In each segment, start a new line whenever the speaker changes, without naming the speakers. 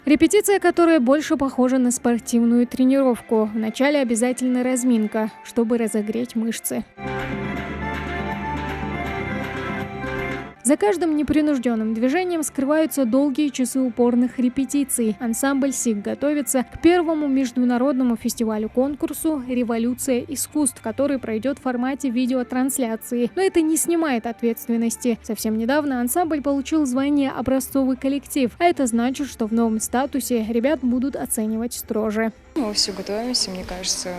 Репетиция, которая больше похожа на спортивную тренировку. Вначале обязательно разминка, чтобы разогреть мышцы. За каждым непринужденным движением скрываются долгие часы упорных репетиций. Ансамбль СИК готовится к первому международному фестивалю-конкурсу «Революция искусств», который пройдет в формате видеотрансляции. Но это не снимает ответственности. Совсем недавно ансамбль получил звание «Образцовый коллектив», а это значит, что в новом статусе ребят будут оценивать строже.
Мы вовсю готовимся, мне кажется,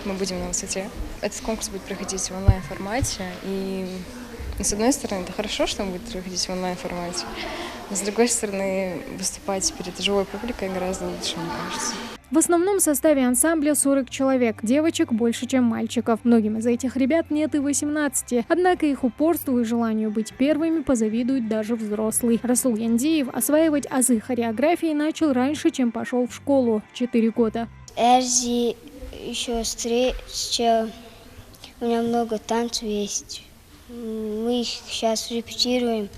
мы будем на высоте. Этот конкурс будет проходить в онлайн-формате, и с одной стороны, это хорошо, что он будет проходить в онлайн-формате, но с другой стороны, выступать перед живой публикой гораздо лучше, мне кажется.
В основном составе ансамбля 40 человек, девочек больше, чем мальчиков. Многим из этих ребят нет и 18, однако их упорству и желанию быть первыми позавидует даже взрослый. Расул Яндиев осваивать азы хореографии начал раньше, чем пошел в школу – 4 года.
Эрзи еще встреча, у меня много танцев есть. Мы их сейчас репетируем,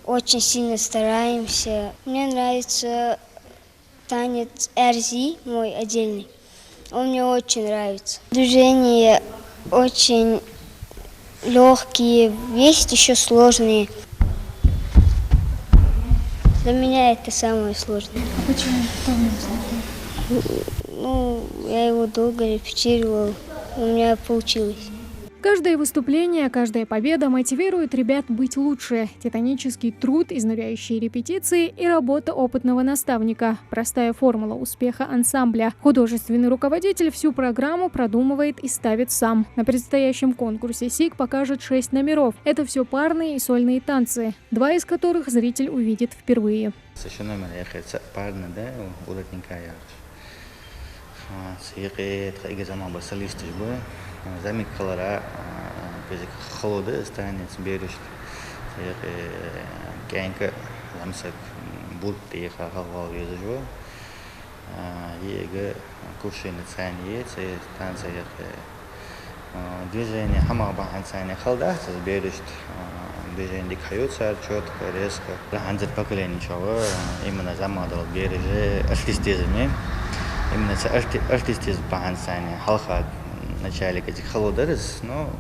очень сильно стараемся. Мне нравится танец Эрзи, мой отдельный. Он мне очень нравится. Движения очень легкие, есть еще сложные. Для меня это самое сложное.
А почему?
Ну, я его долго репетировала, у меня получилось.
Каждое выступление, каждая победа мотивирует ребят быть лучше. Титанический труд, изнуряющие репетиции и работа опытного наставника. Простая формула успеха ансамбля. Художественный руководитель всю программу продумывает и ставит сам. На предстоящем конкурсе СИК покажет 6 номеров. Это все парные и сольные танцы, 2 из которых зритель увидит впервые.
Замик колора, холоды станет берешь, кенка, замсак, будь приехал халвал езжу, ега кушай на цене, танцы движение хамабахан цене халда, берешь движение дикаются четко, резко, анзер поколение чего, именно замадал береже артистизме, именно артистизм бахан цене халха. В начале этих холодерс, но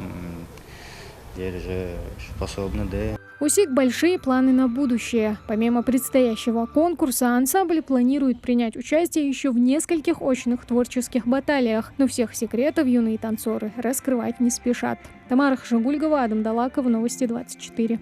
теперь же способны, да.
У СИК большие планы на будущее. Помимо предстоящего конкурса, ансамбль планирует принять участие еще в нескольких очных творческих баталиях. Но всех секретов юные танцоры раскрывать не спешат. Тамара Хашагульгова, Адам Далаков, Новости 24.